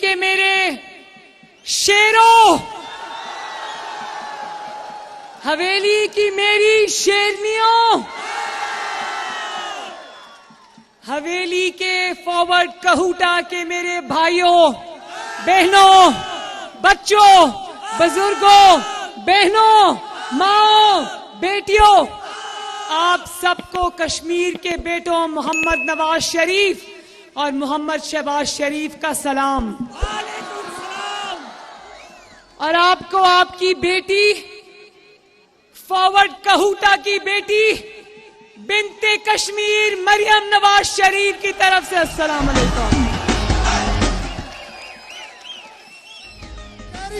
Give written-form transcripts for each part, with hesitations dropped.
के मेरे शेरों, हवेली की मेरी शेरनियों, हवेली के फॉरवर्ड कहूटा के मेरे भाइयों बहनों, बच्चों, बुजुर्गों, बहनों, माओ, बेटियों, आप सबको कश्मीर के बेटों मोहम्मद नवाज शरीफ और मोहम्मद शहबाज शरीफ का सलाम। और आपको आपकी बेटी, फॉरवर्ड कहूटा की बेटी बिनते कश्मीर मरियम नवाज शरीफ की तरफ से अस्सलाम अलैकुम।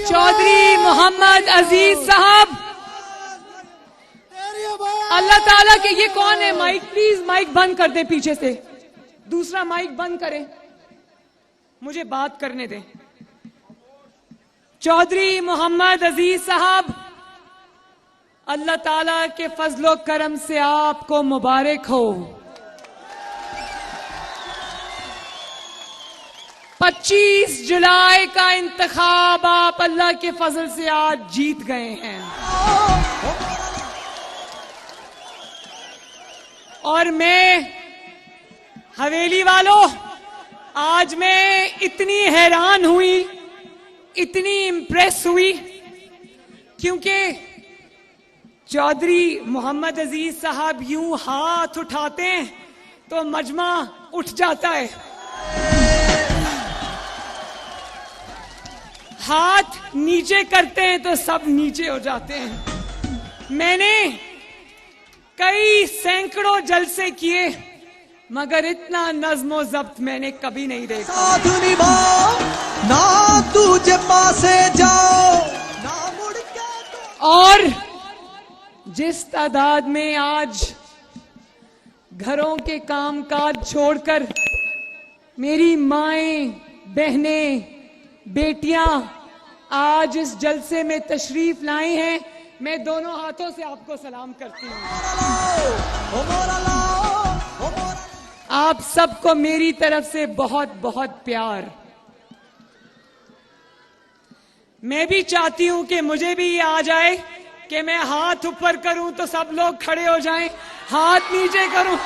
चौधरी मोहम्मद अजीज साहब, अल्लाह ताला के, ये कौन है? माइक प्लीज, माइक बंद कर दे पीछे से, दूसरा माइक बंद करें, मुझे बात करने दें। चौधरी मोहम्मद अजीज साहब, अल्लाह ताला के फजलो करम से आपको मुबारक हो। 25 जुलाई का इंतखाब आप अल्लाह के फजल से आज जीत गए हैं। और मैं, हवेली वालों, आज मैं इतनी हैरान हुई, इतनी इंप्रेस हुई, क्योंकि चौधरी मोहम्मद अजीज साहब यूं हाथ उठाते हैं तो मजमा उठ जाता है, हाथ नीचे करते हैं तो सब नीचे हो जाते हैं। मैंने कई सैकड़ों जलसे किए, मगर इतना नज्मो जब्त मैंने कभी नहीं देखा। साधु निभाओ ना तुझे पासे जाओ ना मुड़ के। और जिस तादाद में आज घरों के कामकाज छोड़कर मेरी माएं, बहनें, बेटियां आज इस जलसे में तशरीफ लाई हैं, मैं दोनों हाथों से आपको सलाम करती हूँ। आप सबको मेरी तरफ से बहुत बहुत प्यार। मैं भी चाहती हूं कि मुझे भी ये आ जाए कि मैं हाथ ऊपर करूं तो सब लोग खड़े हो जाएं, हाथ नीचे करूं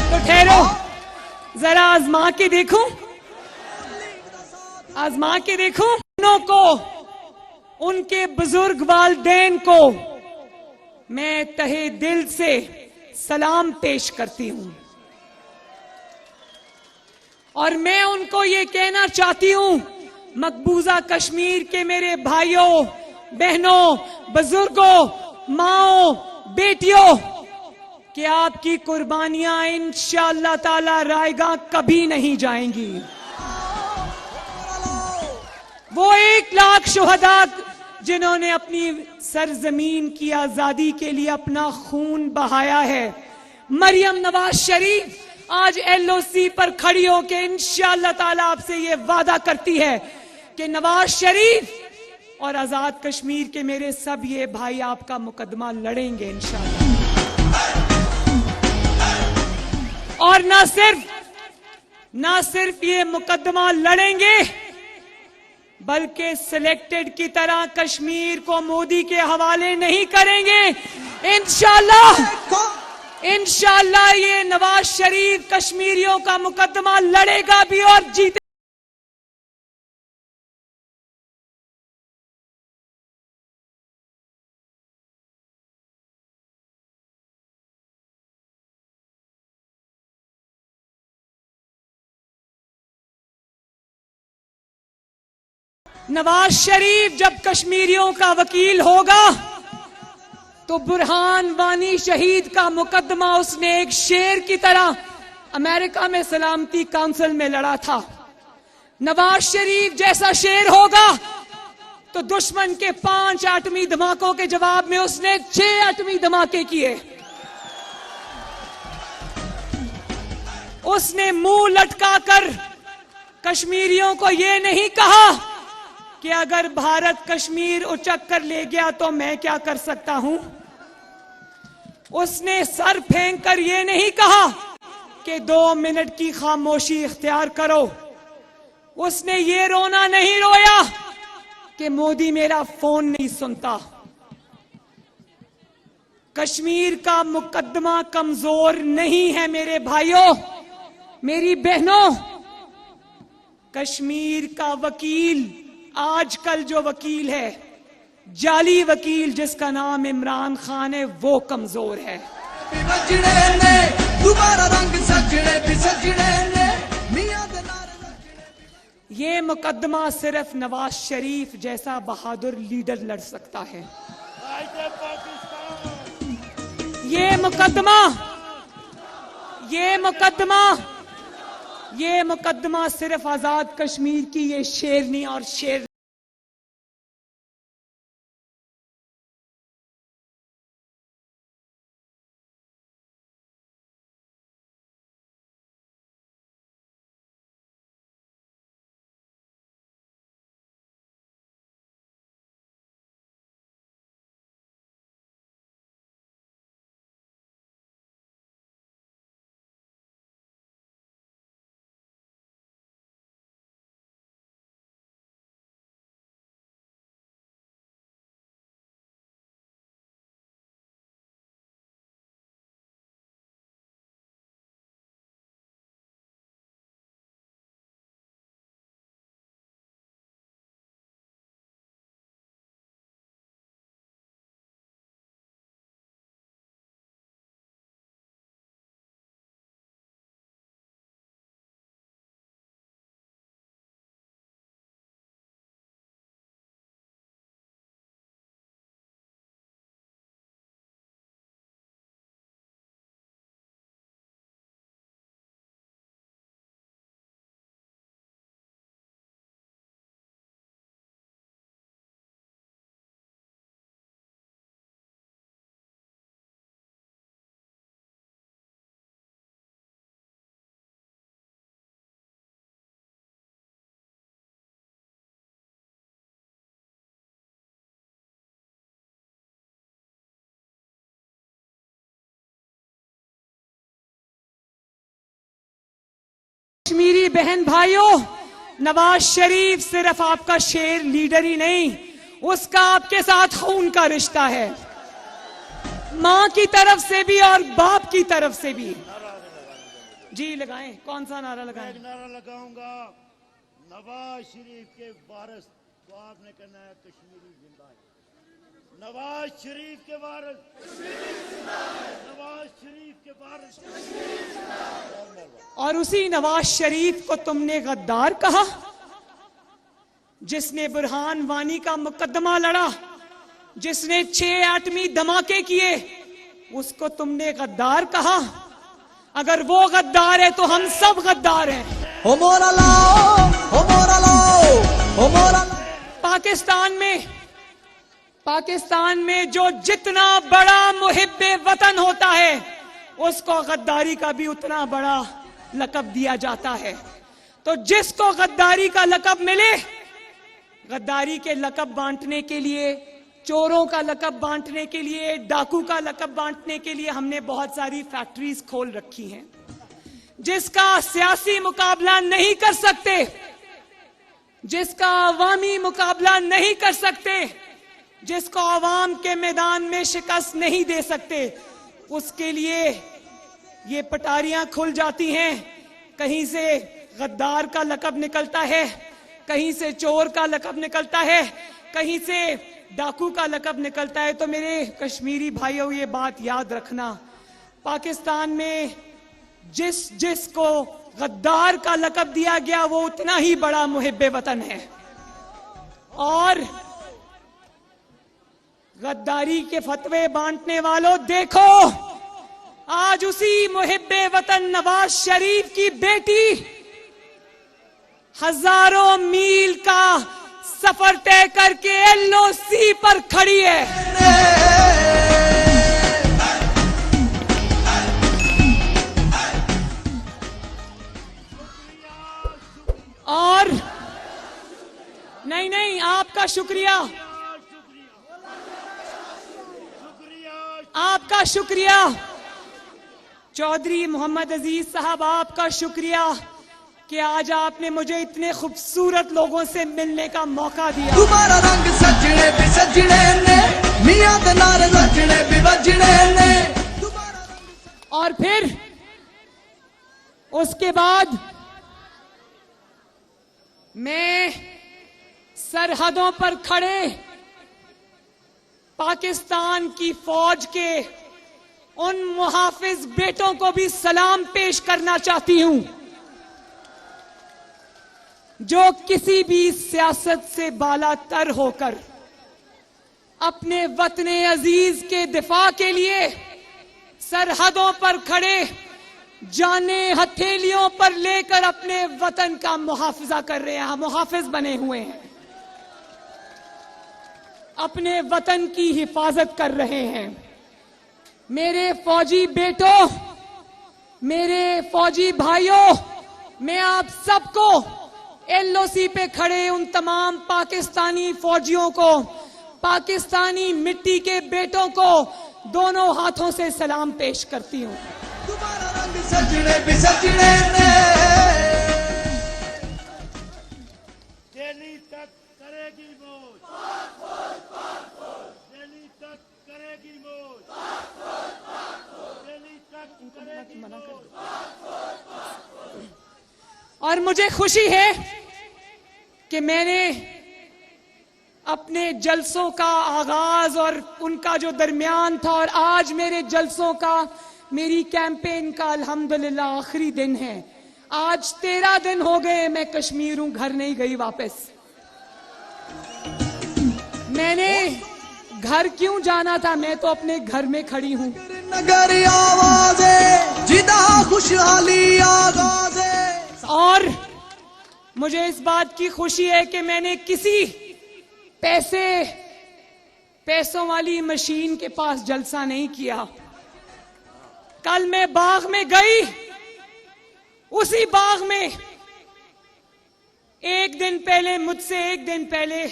तो ठहरो, जरा आजमा के देखूं, आजमा के देखूं। उन्हों को, उनके बुजुर्ग वालिदैन को मैं तहे दिल से सलाम पेश करती हूं। और मैं उनको ये कहना चाहती हूं, मकबूजा कश्मीर के मेरे भाइयों, बहनों, बुजुर्गों, माओ, बेटियों, कि आपकी कुर्बानियां इंशाअल्लाह ताला रायगा कभी नहीं जाएंगी। वो 1 लाख शुहदा जिन्होंने अपनी सरजमीन की आजादी के लिए अपना खून बहाया है, मरियम नवाज शरीफ आज LOC पर खड़ी होकर इंशाअल्लाह ताला आपसे ये वादा करती है कि नवाज शरीफ और आजाद कश्मीर के मेरे सब ये भाई आपका मुकदमा लड़ेंगे इंशाअल्लाह। और ना सिर्फ ये मुकदमा लड़ेंगे, बल्कि सिलेक्टेड की तरह कश्मीर को मोदी के हवाले नहीं करेंगे। इंशाअल्लाह ये नवाज शरीफ कश्मीरियों का मुकदमा लड़ेगा भी और जीते। नवाज शरीफ जब कश्मीरियों का वकील होगा तो बुरहान वानी शहीद का मुकदमा उसने एक शेर की तरह अमेरिका में सलामती काउंसिल में लड़ा था। नवाज शरीफ जैसा शेर होगा तो दुश्मन के 5 एटमी धमाकों के जवाब में उसने 6 एटमी धमाके किए। उसने मुंह लटकाकर कश्मीरियों को यह नहीं कहा कि अगर भारत कश्मीर उचक कर ले गया तो मैं क्या कर सकता हूं। उसने सर फेंक कर यह नहीं कहा कि 2 मिनट की खामोशी इख्तियार करो। उसने ये रोना नहीं रोया कि मोदी मेरा फोन नहीं सुनता। कश्मीर का मुकदमा कमजोर नहीं है मेरे भाइयों, मेरी बहनों। कश्मीर का वकील, आजकल जो वकील है, जाली वकील जिसका नाम इमरान खान है, वो कमजोर है। ये मुकदमा सिर्फ नवाज शरीफ जैसा बहादुर लीडर लड़ सकता है। ये मुकदमा सिर्फ आजाद कश्मीर की ये शेरनी और शेर कश्मीरी बहन भाइयों, नवाज शरीफ सिर्फ आपका शेर लीडर ही नहीं, उसका आपके साथ खून का रिश्ता है, मां की तरफ से भी और बाप की तरफ से भी। जी लगाएं, कौन सा नारा लगाएं? एक नारा लगाऊंगा, नवाज शरीफ के वारिस, तो आपने कहना है कश्मीरी जिंदा है। नवाज शरीफ के वारिस, नवाज शरीफ के वारिस। और उसी नवाज शरीफ को तुमने गद्दार कहा, जिसने बुरहान वानी का मुकदमा लड़ा, जिसने 6 एटमी धमाके किए, उसको तुमने गद्दार कहा। अगर वो गद्दार है तो हम सब गद्दार हैं। हो मोरा लाओ, हो मोरा लाओ, हो मोरा लाओ। पाकिस्तान में जो जितना बड़ा मुहिब्बे वतन होता है, उसको गद्दारी का भी उतना बड़ा लक़ब दिया जाता है। तो जिसको गद्दारी का लक़ब मिले, गद्दारी के लक़ब बांटने के लिए, चोरों का लक़ब बांटने के लिए, डाकू का लक़ब बांटने के लिए हमने बहुत सारी फैक्ट्रीज खोल रखी हैं। जिसका सियासी मुकाबला नहीं कर सकते, जिसका अवामी मुकाबला नहीं कर सकते, जिसको आवाम के मैदान में शिकस्त नहीं दे सकते, उसके लिए ये पटारियां खुल जाती हैं। कहीं से गद्दार का लक़ब निकलता है, कहीं से चोर का लक़ब निकलता है, कहीं से डाकू का लक़ब निकलता है। तो मेरे कश्मीरी भाइयों, ये बात याद रखना, पाकिस्तान में जिसको गद्दार का लक़ब दिया गया, वो उतना ही बड़ा मुहिब्बे वतन है। और गद्दारी के फतवे बांटने वालों, देखो आज उसी मुहिब्बे वतन नवाज शरीफ की बेटी हजारों मील का सफर तय करके एलओसी पर खड़ी है। और नहीं, आपका शुक्रिया, आपका शुक्रिया चौधरी मोहम्मद अजीज साहब, आपका शुक्रिया। कि आज आपने मुझे इतने खूबसूरत लोगों से मिलने का मौका दिया। तुम्हारा रंग सजने भी सजने ने, मियां दे नाल रजने भी वजने ने। और फिर उसके बाद मैं सरहदों पर खड़े पाकिस्तान की फौज के उन मुहाफिज बेटों को भी सलाम पेश करना चाहती हूं जो किसी भी सियासत से बालातर होकर अपने वतने अजीज के दिफा के लिए सरहदों पर खड़े जाने हथेलियों पर लेकर अपने वतन का मुहाफिजा कर रहे हैं, मुहाफिज बने हुए हैं, अपने वतन की हिफाजत कर रहे हैं। मेरे फौजी बेटों, मेरे फौजी भाइयों, मैं आप सबको एलओसी पे खड़े उन तमाम पाकिस्तानी फौजियों को, पाकिस्तानी मिट्टी के बेटों को दोनों हाथों से सलाम पेश करती हूं। तुम्हारा रंग सजने भी सजने ने। दिल्ली तक करेगी मौज, दिल्ली तक करेगी मौज, दिल्ली तक करेगी मौज। और मुझे खुशी है कि मैंने अपने जलसों का आगाज और उनका जो दरमियान था और आज मेरे जलसों का, मेरी कैंपेन का अल्हम्दुलिल्लाह आखिरी दिन है। आज 13 दिन हो गए मैं कश्मीर हूं, घर नहीं गई वापस। मैंने घर क्यों जाना था, मैं तो अपने घर में खड़ी हूं। नगरी आवाज़ें जिदा खुशहाली आगाज़ें। और मुझे इस बात की खुशी है कि मैंने किसी पैसों वाली मशीन के पास जलसा नहीं किया। कल मैं बाग में गई, उसी बाग में मुझसे एक दिन पहले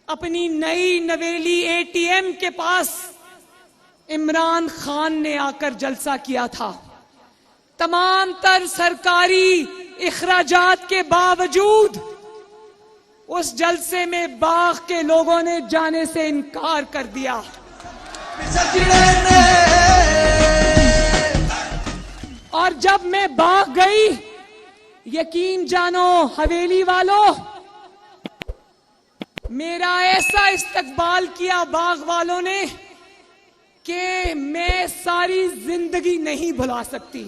अपनी नई नवेली एटीएम के पास इमरान खान ने आकर जलसा किया था। तमाम तर सरकारी इखराजात के बावजूद उस जलसे में बाग के लोगों ने जाने से इनकार कर दिया। और जब मैं बाग गई, यकीन जानो हवेली वालों, मेरा ऐसा इस्तकबाल किया बाग वालों ने कि मैं सारी जिंदगी नहीं भुला सकती।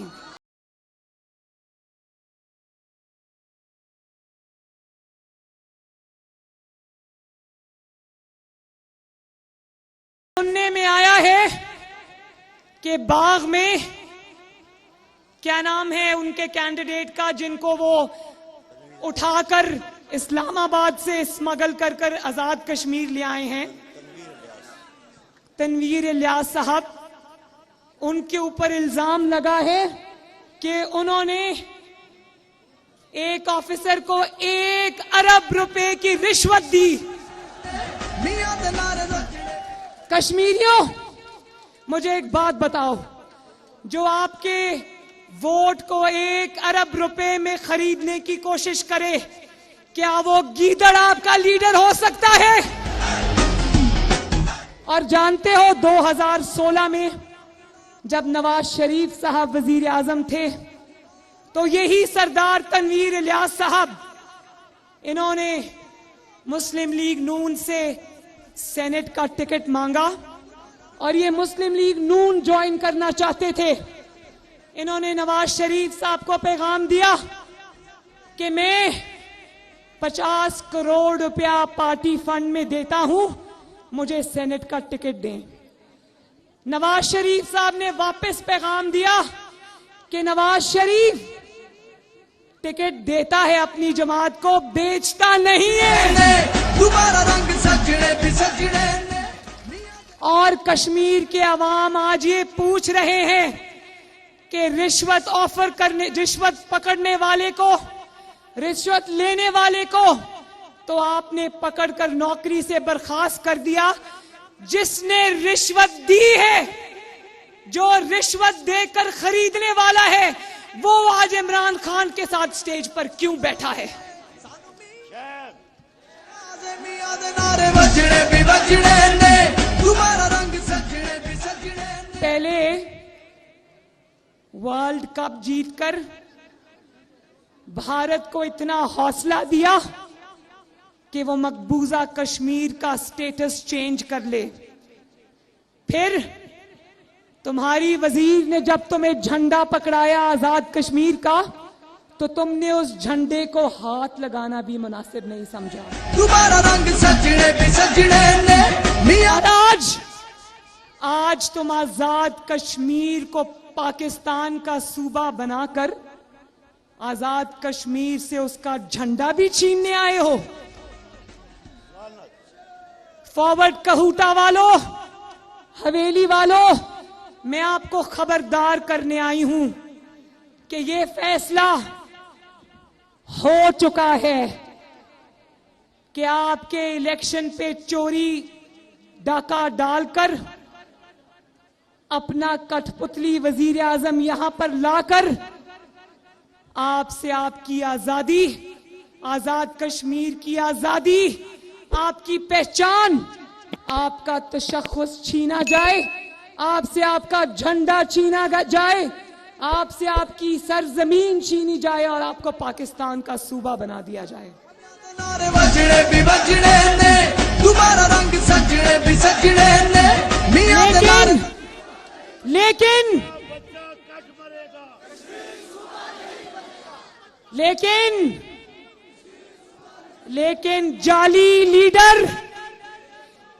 सुनने में आया है कि बाग में क्या नाम है उनके कैंडिडेट का, जिनको वो उठाकर इस्लामाबाद से स्मगल कर आजाद कश्मीर ले आए हैं, तनवीर इलियास साहब। उनके ऊपर इल्जाम लगा है कि उन्होंने एक ऑफिसर को 1 अरब रुपए की रिश्वत दी। कश्मीरियों, मुझे एक बात बताओ, जो आपके वोट को 1 अरब रुपए में खरीदने की कोशिश करे, क्या वो गीदड़ आपका लीडर हो सकता है? और जानते हो 2016 में जब नवाज शरीफ साहब वजीर आजम थे, तो यही सरदार तनवीर इलियास साहब, इन्होंने मुस्लिम लीग नून से सेनेट का टिकट मांगा और ये मुस्लिम लीग नून ज्वाइन करना चाहते थे। इन्होंने नवाज शरीफ साहब को पैगाम दिया कि मैं 50 करोड़ रुपया पार्टी फंड में देता हूं, मुझे सेनेट का टिकट दें। नवाज शरीफ साहब ने वापस पैगाम दिया कि नवाज शरीफ टिकट देता है अपनी जमात को, बेचता नहीं है। तुम्हारा रंग सजने भी सजने ने। और कश्मीर के अवाम आज ये पूछ रहे हैं कि रिश्वत पकड़ने वाले को, रिश्वत लेने वाले को तो आपने पकड़कर नौकरी से बर्खास्त कर दिया। जिसने रिश्वत दी है, जो रिश्वत देकर खरीदने वाला है, वो आज इमरान खान के साथ स्टेज पर क्यों बैठा है? शहर मियां दे नारे वजने भी वजने ने, तुम्हारा रंग सजने भी सजने ने। पहले वर्ल्ड कप जीतकर भारत को इतना हौसला दिया कि वो मकबूजा कश्मीर का स्टेटस चेंज कर ले। फिर तुम्हारी वजीर ने जब तुम्हें झंडा पकड़ाया आजाद कश्मीर का, तो तुमने उस झंडे को हाथ लगाना भी मुनासिब नहीं समझा। तुम्हारा रंग सजने भी सजने ने, मियां और आज तुम आजाद कश्मीर को पाकिस्तान का सूबा बनाकर आजाद कश्मीर से उसका झंडा भी छीनने आए हो। फॉरवर्ड कहूटा वालों, हवेली वालों, मैं आपको खबरदार करने आई हूं कि यह फैसला हो चुका है कि आपके इलेक्शन पे चोरी डाका डालकर अपना कठपुतली वजीर आजम यहां पर लाकर आपसे आपकी आजादी, आजाद कश्मीर की आजादी, आपकी पहचान, आपका तशख्खुस छीना जाए, आपसे आपका झंडा छीना जाए, आपसे आपकी सरजमीन छीनी जाए और आपको पाकिस्तान का सूबा बना दिया जाए। नारे वजने भी वजने ने, तुम्हारा रंग सजने भी सजने ने, मियां दे नारे लेकिन बच्चा कट मरेगा। लेकिन जाली लीडर,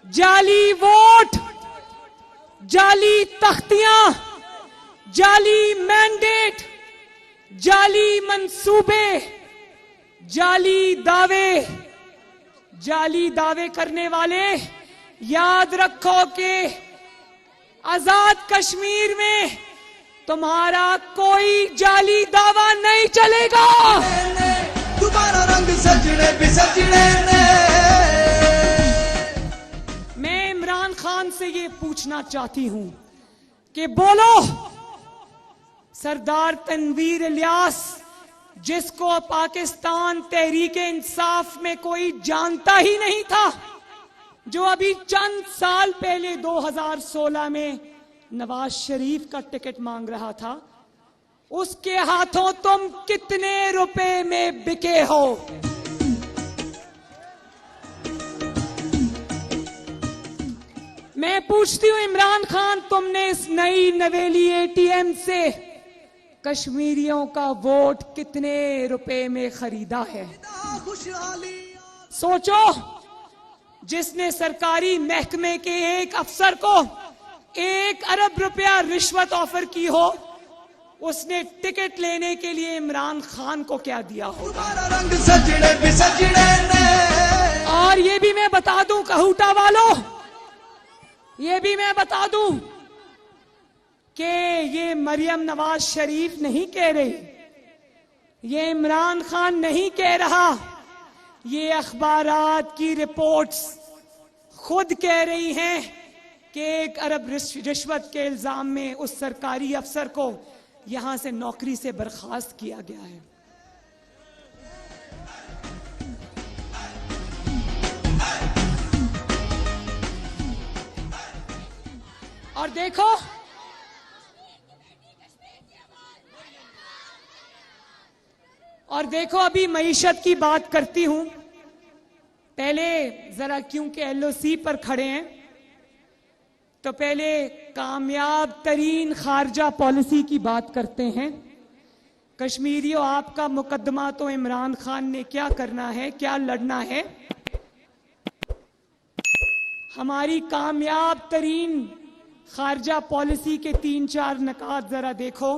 जाली वोट, जाली तख्तियां, जाली मैंडेट, जाली मंसूबे, जाली दावे करने वाले, याद रखो कि आजाद कश्मीर में तुम्हारा कोई जाली दावा नहीं चलेगा। तुम्हारा रंग सजने भी सजने ने। मैं इमरान खान से ये पूछना चाहती हूं कि बोलो, सरदार तनवीर इलियास, जिसको पाकिस्तान तहरीके इंसाफ में कोई जानता ही नहीं था, जो अभी चंद साल पहले 2016 में नवाज शरीफ का टिकट मांग रहा था, उसके हाथों तुम कितने रुपए में बिके हो? मैं पूछती हूं इमरान खान, तुमने इस नई नवेली एटीएम से कश्मीरियों का वोट कितने रुपए में खरीदा है? खुशहाली सोचो, जिसने सरकारी महकमे के एक अफसर को 1 अरब रुपया रिश्वत ऑफर की हो, उसने टिकट लेने के लिए इमरान खान को क्या दिया हो? तुम्हारा रंग सजने भी सजने ने। और ये भी मैं बता दूं कहूटा वालों, ये भी मैं बता दूं कि ये मरियम नवाज शरीफ नहीं कह रही, ये इमरान खान नहीं कह रहा, ये अखबारात की रिपोर्ट्स खुद कह रही हैं कि 1 अरब रिश्वत के इल्जाम में उस सरकारी अफसर को यहां से नौकरी से बर्खास्त किया गया है। और देखो अभी मईशत की बात करती हूं, पहले जरा क्योंकि एलओसी पर खड़े हैं तो पहले कामयाब तरीन खारजा पॉलिसी की बात करते हैं। कश्मीरियों, आपका मुकदमा तो इमरान खान ने क्या करना है, क्या लड़ना है। हमारी कामयाब तरीन खारजा पॉलिसी के 3-4 नकात जरा देखो।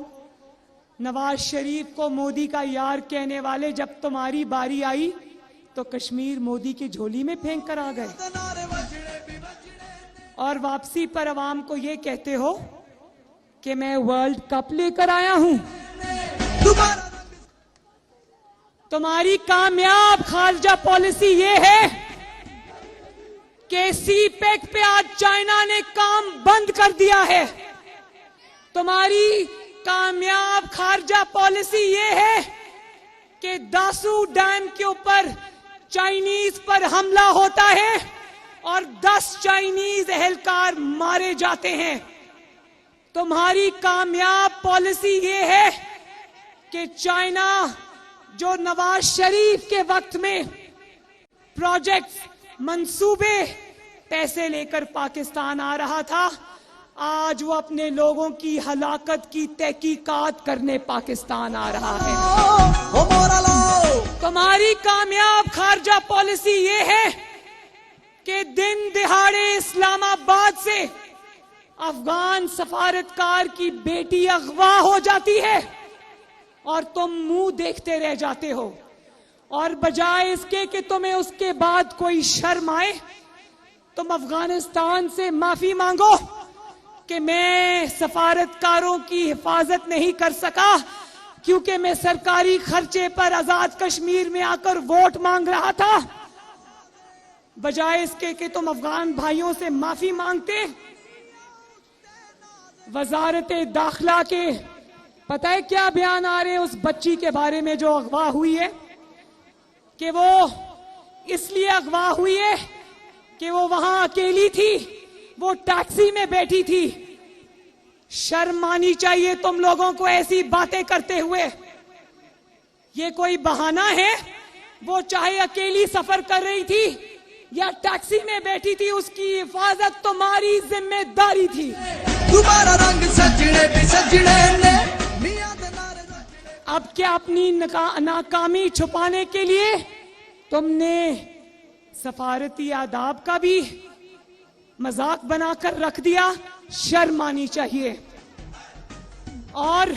नवाज शरीफ को मोदी का यार कहने वाले जब तुम्हारी बारी आई तो कश्मीर मोदी की झोली में फेंक कर आ गए, और वापसी पर अवाम को ये कहते हो कि मैं वर्ल्ड कप लेकर आया हूं। तुम्हारी कामयाब खारजा पॉलिसी ये है कि सीपेक पे आज चाइना ने काम बंद कर दिया है। तुम्हारी कामयाब खारजा पॉलिसी ये है कि दासू डैम के ऊपर चाइनीज पर हमला होता है और 10 चाइनीज एहलकार मारे जाते हैं। तुम्हारी कामयाब पॉलिसी ये है कि चाइना जो नवाज शरीफ के वक्त में प्रोजेक्ट्स, मंसूबे, पैसे लेकर पाकिस्तान आ रहा था, आज वो अपने लोगों की हलाकत की तहकीकात करने पाकिस्तान आ रहा है। ओ मोरा लो तुम्हारी कामयाब खारजा पॉलिसी ये है कि दिन दिहाड़े इस्लामाबाद से अफगान सफारतकार की बेटी अगवा हो जाती है और तुम मुंह देखते रह जाते हो, और बजाय इसके कि तुम्हें उसके बाद कोई शर्म आए, तुम अफगानिस्तान से माफी मांगो कि मैं सफारतकारों की हिफाजत नहीं कर सका क्योंकि मैं सरकारी खर्चे पर आजाद कश्मीर में आकर वोट मांग रहा था। बजाय इसके कि तुम अफगान भाइयों से माफी मांगते, वजारत दाखिला के पता है क्या बयान आ रहे हैं उस बच्ची के बारे में जो अगवा हुई है, कि वो इसलिए अगवा हुई है कि वो वहां अकेली थी, वो टैक्सी में बैठी थी। शर्म आनी चाहिए तुम लोगों को ऐसी बातें करते हुए। ये कोई बहाना है? वो चाहे अकेली सफर कर रही थी या टैक्सी में बैठी थी, उसकी हिफाजत तुम्हारी जिम्मेदारी थी। तुम्हारा रंग सजने भी सजने ने मियां दे नारे सजने। अब क्या अपनी नाकामी छुपाने के लिए तुमने सफारती आदाब का भी मजाक बनाकर रख दिया? शर्म आनी चाहिए। और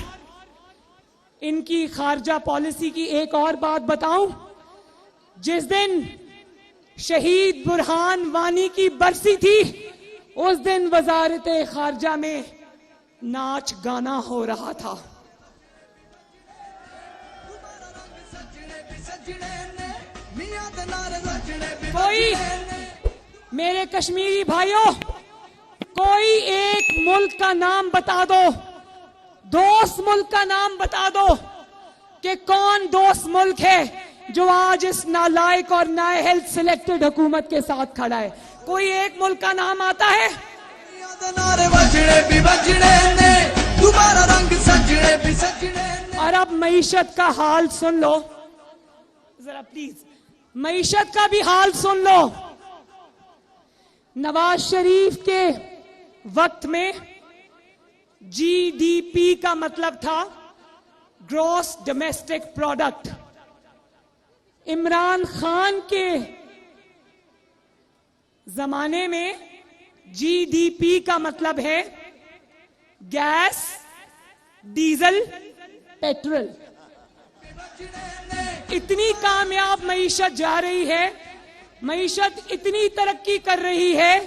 इनकी खारजा पॉलिसी की एक और बात बताऊं, जिस दिन शहीद बुरहान वानी की बरसी थी उस दिन वजारत खारजा में नाच गाना हो रहा था। कोई मेरे कश्मीरी भाइयों, कोई एक मुल्क का नाम बता दो, दोस्त मुल्क का नाम बता दो कि कौन दोस्त मुल्क है जो आज इस नालायक और नाअहल सिलेक्टेड हुकूमत के साथ खड़ा है। कोई एक मुल्क का नाम आता है? मियां दे नारे बजने भी बजने ने तुम्हारा रंग सजने भी सजने ने। और अब मईशत का हाल सुन लो जरा प्लीज, मईशत का भी हाल सुन लो। नवाज शरीफ के वक्त में जीडीपी का मतलब था gross domestic product. Imran Khan के जमाने में जीडीपी का मतलब है गैस, डीजल, पेट्रोल। इतनी कामयाब मईशत जा रही है, मईशत इतनी तरक्की कर रही है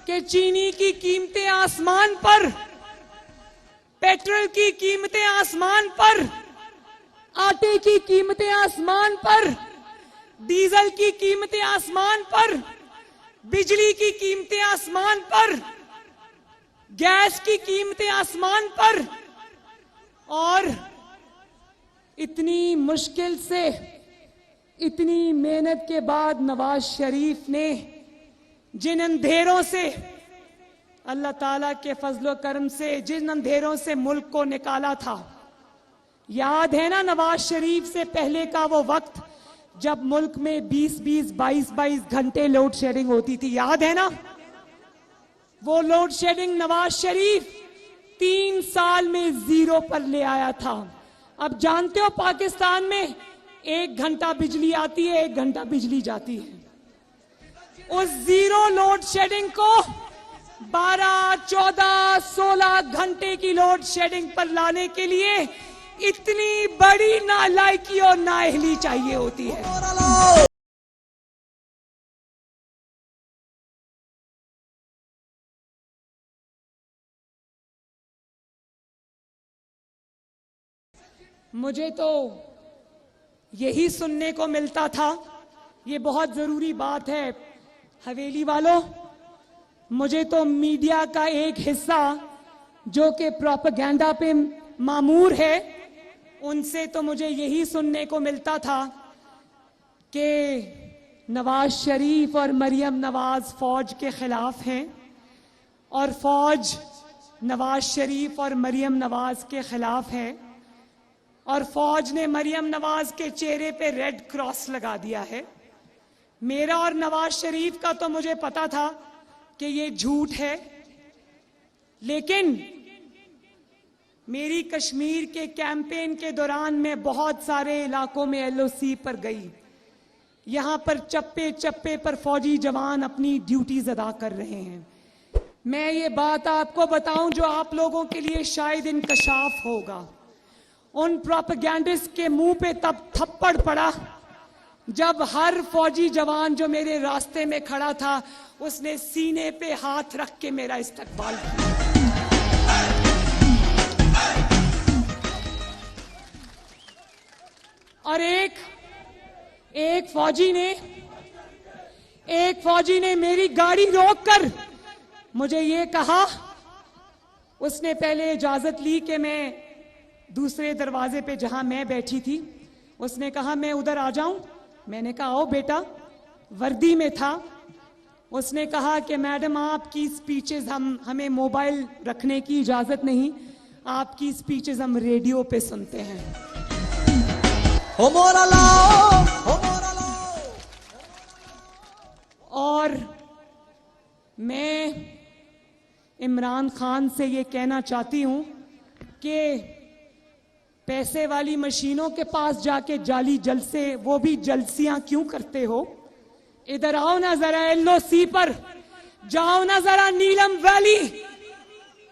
कि चीनी की कीमतें आसमान पर, पेट्रोल की कीमतें आसमान पर, आटे की कीमतें आसमान पर, डीजल की कीमतें आसमान पर, बिजली की कीमतें आसमान पर, गैस की कीमतें आसमान पर। और इतनी मुश्किल से, इतनी मेहनत के बाद नवाज शरीफ ने जिन अंधेरों से, अल्लाह ताला के फजलो करम से जिन अंधेरों से मुल्क को निकाला था, याद है ना नवाज शरीफ से पहले का वो वक्त जब मुल्क में 20-20, 22-22 घंटे लोड शेडिंग होती थी? याद है ना? वो लोड शेडिंग नवाज शरीफ 3 साल में 0 पर ले आया था। अब जानते हो पाकिस्तान में 1 घंटा बिजली आती है, 1 घंटा बिजली जाती है। उस 0 लोड शेडिंग को 12, 14, 16 घंटे की लोड शेडिंग पर लाने के लिए इतनी बड़ी नालायकी और नाअहली चाहिए होती है। मोरा लो मुझे तो यही सुनने को मिलता था। ये बहुत जरूरी बात है हवेली वालों, मुझे तो मीडिया का एक हिस्सा जो कि प्रोपेगेंडा पे मामूर है, उनसे तो मुझे यही सुनने को मिलता था कि नवाज शरीफ और मरियम नवाज फौज के खिलाफ हैं और फौज नवाज शरीफ और मरियम नवाज के खिलाफ है, और फौज ने मरियम नवाज के चेहरे पे रेड क्रॉस लगा दिया है। मेरा और नवाज शरीफ का तो मुझे पता था कि ये झूठ है, लेकिन मेरी कश्मीर के कैंपेन के दौरान मैं बहुत सारे इलाकों में एलओसी पर गई। यहां पर चप्पे चप्पे पर फौजी जवान अपनी ड्यूटीज अदा कर रहे हैं। मैं ये बात आपको बताऊं जो आप लोगों के लिए शायद इंकशाफ होगा। उन प्रोपेगेंडिस्ट के मुंह पे तब थप्पड़ पड़ा जब हर फौजी जवान जो मेरे रास्ते में खड़ा था उसने सीने पे हाथ रख के मेरा इस्तकबाल किया। और एक फौजी ने मेरी गाड़ी रोककर मुझे ये कहा, उसने पहले इजाजत ली कि मैं दूसरे दरवाजे पे जहां मैं बैठी थी, उसने कहा मैं उधर आ जाऊं। मैंने कहा आओ बेटा, वर्दी में था। उसने कहा कि मैडम आपकी स्पीचेस हमें मोबाइल रखने की इजाजत नहीं, आपकी स्पीचेस हम रेडियो पे सुनते हैं। हो मोरा लाओ, हो मोरा लाओ। और मैं इमरान खान से ये कहना चाहती हूं कि पैसे वाली मशीनों के पास जाके जाली जलसे, वो भी जलसियां क्यों करते हो? इधर आओ ना जरा एलओसी पर, जाओ ना जरा नीलम वैली,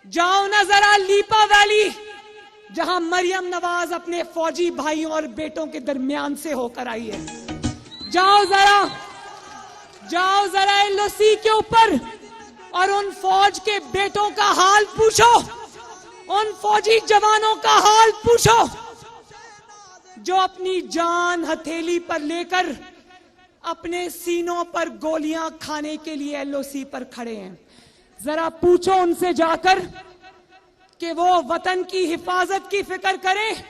जाओ ना जरा लीपा वैली, जहां मरियम नवाज अपने फौजी भाइयों और बेटों के दरमियान से होकर आई है। जाओ जरा एलओसी के ऊपर और उन फौज के बेटों का हाल पूछो, उन फौजी जवानों का हाल पूछो जो अपनी जान हथेली पर लेकर अपने सीनों पर गोलियां खाने के लिए एलओसी पर खड़े हैं। जरा पूछो उनसे जाकर कि वो वतन की हिफाजत की फिक्र करें,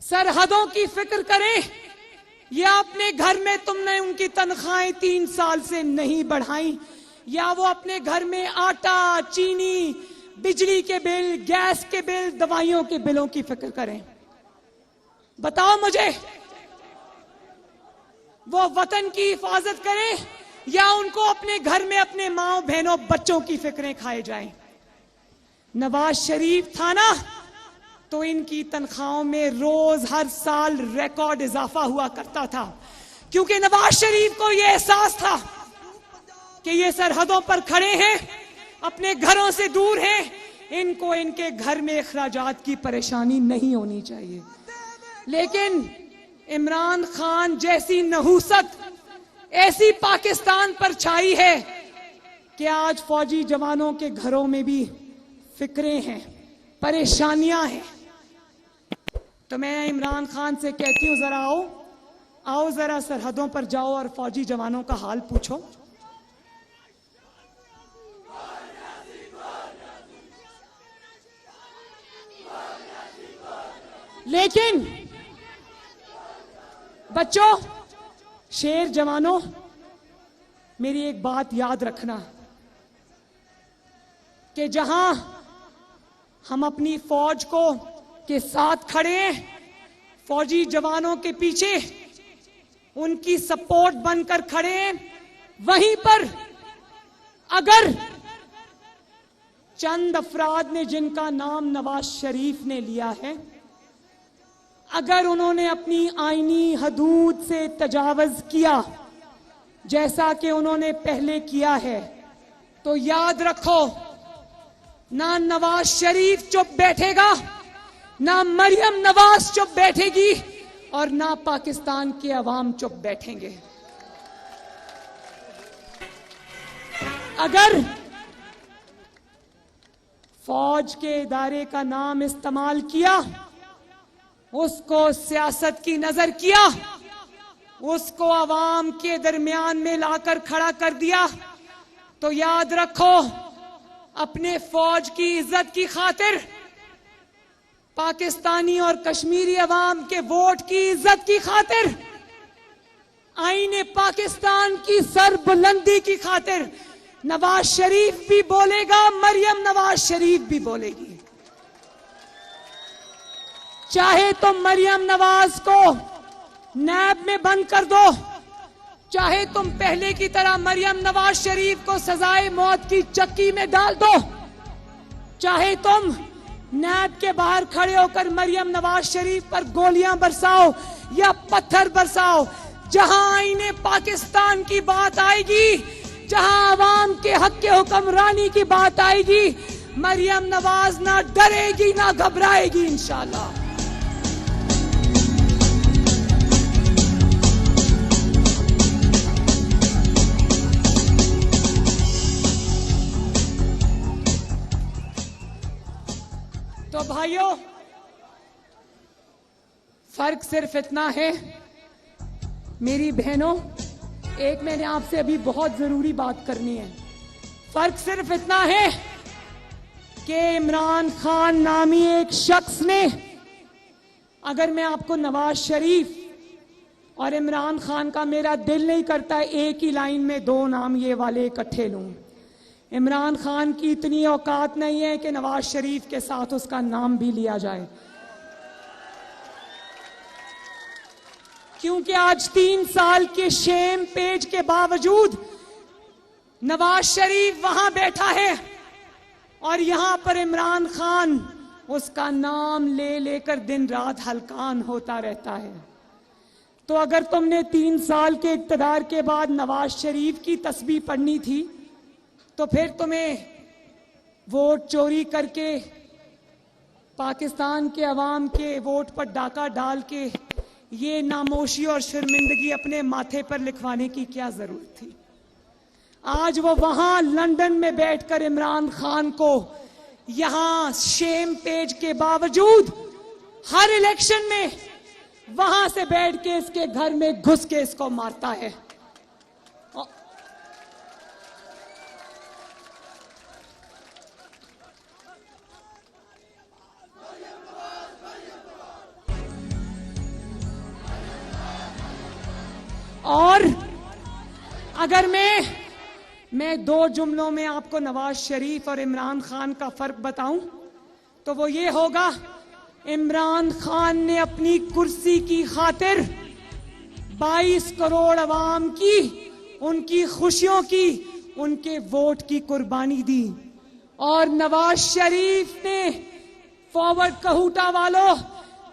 सरहदों की फिक्र करें, या अपने घर में तुमने उनकी तनख्वाहें 3 साल से नहीं बढ़ाई, या वो अपने घर में आटा, चीनी, बिजली के बिल, गैस के बिल, दवाइयों के बिलों की फिक्र करें। बताओ मुझे, वो वतन की हिफाजत करें या उनको अपने घर में अपने माओ बहनों बच्चों की फिक्रें खाए जाएं? नवाज शरीफ था ना, तो इनकी तनख्वाहों में रोज हर साल रिकॉर्ड इजाफा हुआ करता था, क्योंकि नवाज शरीफ को यह एहसास था कि ये सरहदों पर खड़े हैं, अपने घरों से दूर हैं, इनको इनके घर में अखराजात की परेशानी नहीं होनी चाहिए। लेकिन इमरान खान जैसी नहूसत ऐसी पाकिस्तान पर छाई है कि आज फौजी जवानों के घरों में भी फिक्रें हैं, परेशानियां हैं। तो मैं इमरान खान से कहती हूं, जरा आओ जरा सरहदों पर जाओ और फौजी जवानों का हाल पूछो। लेकिन बच्चों, शेर जवानों, मेरी एक बात याद रखना कि जहां हम अपनी फौज के साथ खड़े हैं, फौजी जवानों के पीछे उनकी सपोर्ट बनकर खड़े हैं, वहीं पर अगर चंद अफराद ने जिनका नाम नवाज शरीफ ने लिया है, अगर उन्होंने अपनी आईनी हदूद से तजावुज किया जैसा कि उन्होंने पहले किया है, तो याद रखो, ना नवाज शरीफ चुप बैठेगा, ना मरियम नवाज चुप बैठेगी, और ना पाकिस्तान के अवाम चुप बैठेंगे। अगर फौज के इदारे का नाम इस्तेमाल किया, उसको सियासत की नजर किया, उसको अवाम के दरमियान में लाकर खड़ा कर दिया, तो याद रखो, अपने फौज की इज्जत की खातिर, पाकिस्तानी और कश्मीरी अवाम के वोट की इज्जत की खातिर, आईने पाकिस्तान की सरबुलंदी की खातिर नवाज शरीफ भी बोलेगा, मरियम नवाज शरीफ भी बोलेगी। चाहे तुम मरियम नवाज को नैब में बंद कर दो, चाहे तुम पहले की तरह मरियम नवाज शरीफ को सजाए मौत की चक्की में डाल दो, चाहे तुम नैब के बाहर खड़े होकर मरियम नवाज शरीफ पर गोलियां बरसाओ या पत्थर बरसाओ, जहां आईने पाकिस्तान की बात आएगी, जहां अवाम के हक के हुक्मरानी की बात आएगी, मरियम नवाज ना डरेगी ना घबराएगी इंशाल्लाह। तो भाइयों, फर्क सिर्फ इतना है मेरी बहनों, एक मैंने आपसे अभी बहुत जरूरी बात करनी है। फर्क सिर्फ इतना है कि इमरान खान नामी एक शख्स ने, अगर मैं आपको नवाज शरीफ और इमरान खान का मेरा दिल नहीं करता एक ही लाइन में दो नाम ये वाले इकट्ठे लूं, इमरान खान की इतनी औकात नहीं है कि नवाज शरीफ के साथ उसका नाम भी लिया जाए, क्योंकि आज 3 साल के शेम पेज के बावजूद नवाज शरीफ वहां बैठा है और यहां पर इमरान खान उसका नाम ले लेकर दिन रात हलकान होता रहता है। तो अगर तुमने 3 साल के इक़्तिदार के बाद नवाज शरीफ की तस्बीह पढ़नी थी, तो फिर तुम्हें वोट चोरी करके पाकिस्तान के अवाम के वोट पर डाका डाल के ये नामोशी और शर्मिंदगी अपने माथे पर लिखवाने की क्या जरूरत थी। आज वो वहां लंदन में बैठकर इमरान खान को यहां शेम पेज के बावजूद हर इलेक्शन में वहां से बैठ के इसके घर में घुस के इसको मारता है। और अगर मैं 2 जुमलों में आपको नवाज शरीफ और इमरान खान का फर्क बताऊं, तो वो ये होगा, इमरान खान ने अपनी कुर्सी की खातिर 22 करोड़ अवाम की, उनकी खुशियों की, उनके वोट की कुर्बानी दी, और नवाज शरीफ ने, फॉरवर्ड कहूटा वालों,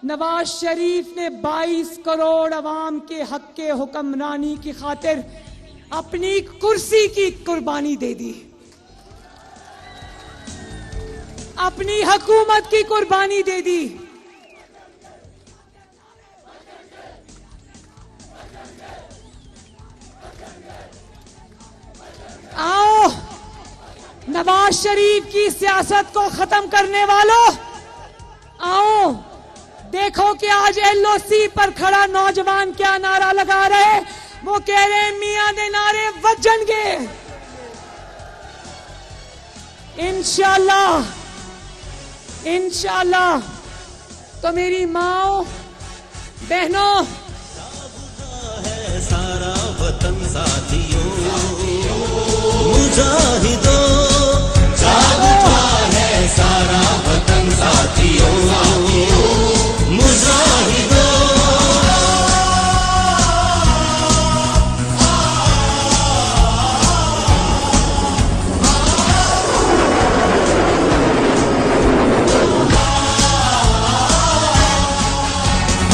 नवाज शरीफ ने 22 करोड़ अवाम के हक के हुक्मरानी की खातिर अपनी कुर्सी की कुर्बानी दे दी, अपनी हुकूमत की कुर्बानी दे दी। आओ नवाज शरीफ की सियासत को खत्म करने वालों, आओ देखो कि आज एलओसी पर खड़ा नौजवान क्या नारा लगा रहे हैं। वो कह रहे हैं मियां दे नारे वजनगे, इंशाल्लाह इंशाल्लाह। तो मेरी माओ बहनों, है सारा वतन साथियों, मुजाहिदों, जागता है सारा वतन साथियों, मुजाहिदों।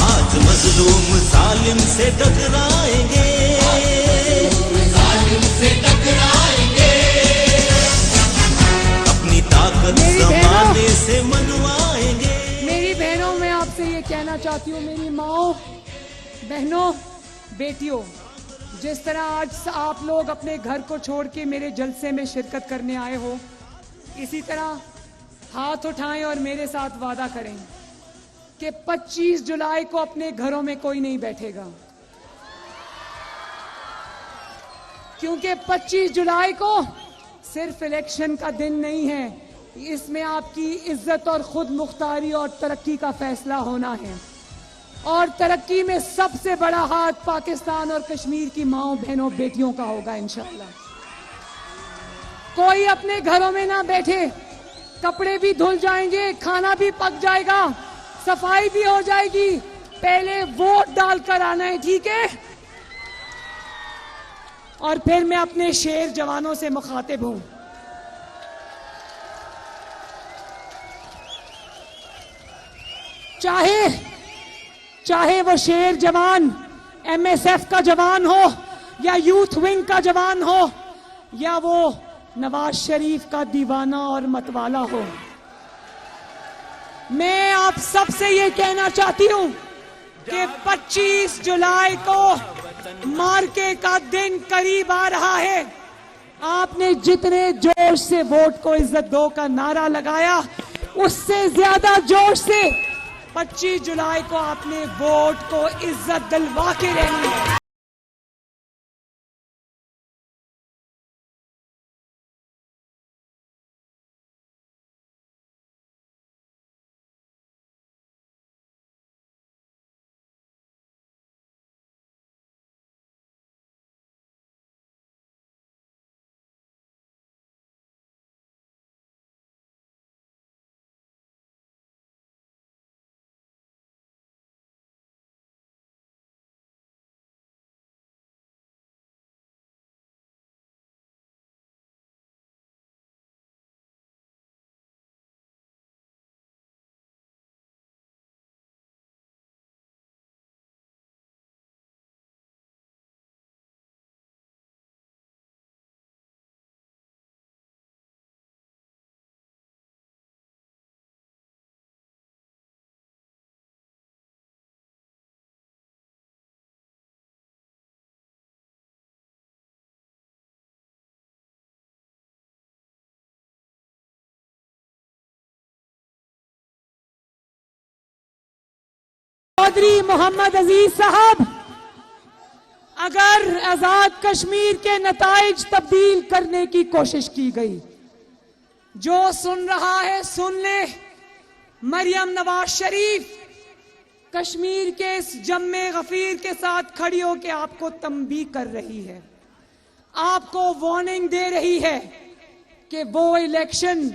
आज मजलूम जालिम से टकराएंगे, जालिम से टकराएंगे, अपनी ताकत जमाने से मनवाएंगे। मेरी बहनों, मैं आपसे ये कहना चाहती हूँ, मेरी माओ बहनों बेटियों, जिस तरह आज आप लोग अपने घर को छोड़ के मेरे जलसे में शिरकत करने आए हो, इसी तरह हाथ उठाएं और मेरे साथ वादा करें कि 25 जुलाई को अपने घरों में कोई नहीं बैठेगा, क्योंकि 25 जुलाई को सिर्फ इलेक्शन का दिन नहीं है, इसमें आपकी इज्जत और खुद मुख्तारी और तरक्की का फैसला होना है। और तरक्की में सबसे बड़ा हाथ पाकिस्तान और कश्मीर की माओ बहनों बेटियों का होगा इंशाअल्लाह। कोई अपने घरों में ना बैठे, कपड़े भी धुल जाएंगे, खाना भी पक जाएगा, सफाई भी हो जाएगी, पहले वोट डालकर आना है, ठीक है? और फिर मैं अपने शेर जवानों से मुखातिब हूं। चाहे वो शेर जवान एमएसएफ का जवान हो, या यूथ विंग का जवान हो, या वो नवाज शरीफ का दीवाना और मतवाला हो, मैं आप सबसे ये कहना चाहती हूं कि 25 जुलाई को मार्के का दिन करीब आ रहा है। आपने जितने जोश से वोट को इज्जत दो का नारा लगाया, उससे ज्यादा जोश से 25 जुलाई को आपने वोट को इज्जत दिलवा के रहनी है। चौधरी मोहम्मद अजीज साहब, अगर आजाद कश्मीर के नताइज तब्दील करने की कोशिश की गई, जो सुन रहा है सुन ले, मरियम नवाज शरीफ कश्मीर के इस जम्मे गफीर के साथ खड़ी होकर आपको तंबीह कर रही है, आपको वार्निंग दे रही है कि वो इलेक्शन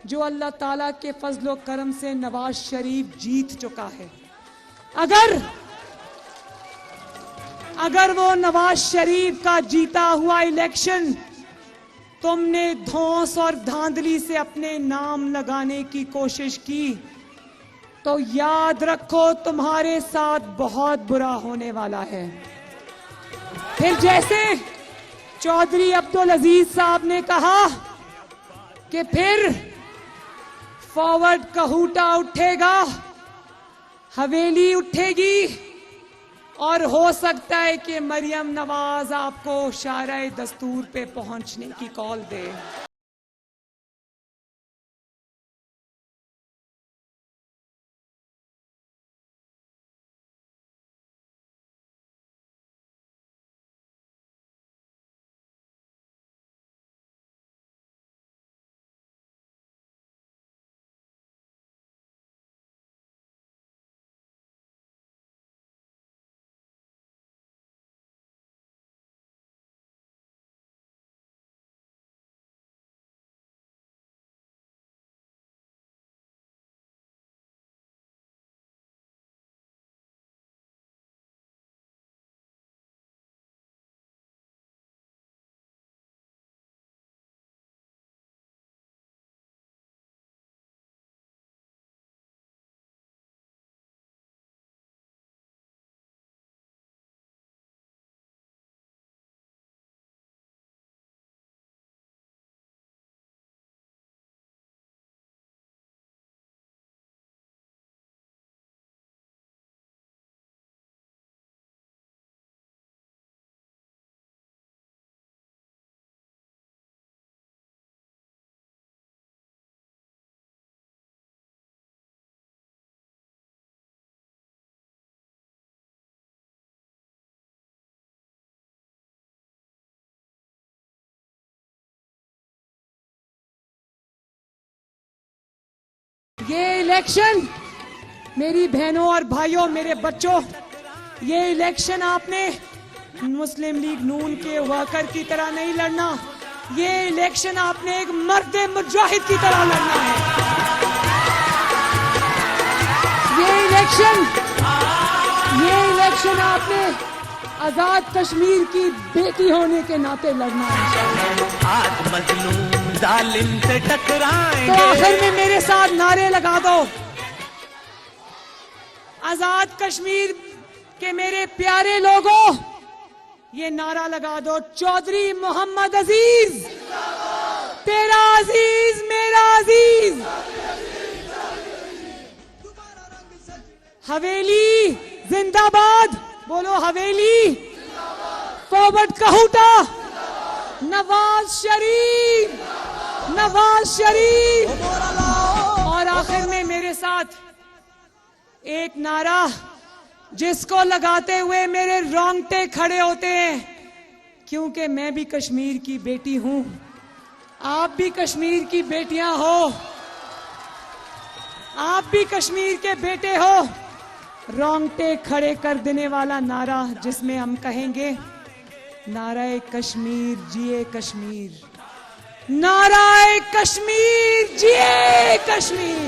जो अल्लाह ताला के फजलो करम से नवाज शरीफ जीत चुका है, अगर वो नवाज शरीफ का जीता हुआ इलेक्शन तुमने धौंस और धांधली से अपने नाम लगाने की कोशिश की, तो याद रखो तुम्हारे साथ बहुत बुरा होने वाला है। फिर जैसे चौधरी अब्दुल अजीज साहब ने कहा कि फिर फॉरवर्ड कहूटा उठेगा, हवेली उठेगी, और हो सकता है कि मरियम नवाज आपको शायरे दस्तूर पे पहुंचने की कॉल दे। इलेक्शन मेरी बहनों और भाइयों, मेरे बच्चों, ये इलेक्शन आपने मुस्लिम लीग नून के वर्कर की तरह नहीं लड़ना, ये इलेक्शन आपने एक मर्द मुजाहिद की तरह लड़ना है। ये इलेक्शन आपने आजाद कश्मीर की बेटी होने के नाते लड़ना है। आज मजलूम जालिम से टकराएंगे। तो आखिर में मेरे साथ नारे लगा दो। आजाद कश्मीर के मेरे प्यारे लोगों, ये नारा लगा दो, चौधरी मोहम्मद अजीज, तेरा अजीज मेरा अजीज। हवेली जिंदाबाद, बोलो हवेली। फॉरवर्ड कहूटा, नवाज शरीफ, नवाज शरीफ। और आखिर में मेरे साथ एक नारा जिसको लगाते हुए मेरे रोंगटे खड़े होते हैं, क्योंकि मैं भी कश्मीर की बेटी हूं, आप भी कश्मीर की बेटियां हो, आप भी कश्मीर के बेटे हो। रोंगटे खड़े कर देने वाला नारा जिसमें हम कहेंगे, नाराए कश्मीर जिए कश्मीर, नाराए कश्मीर जिए कश्मीर।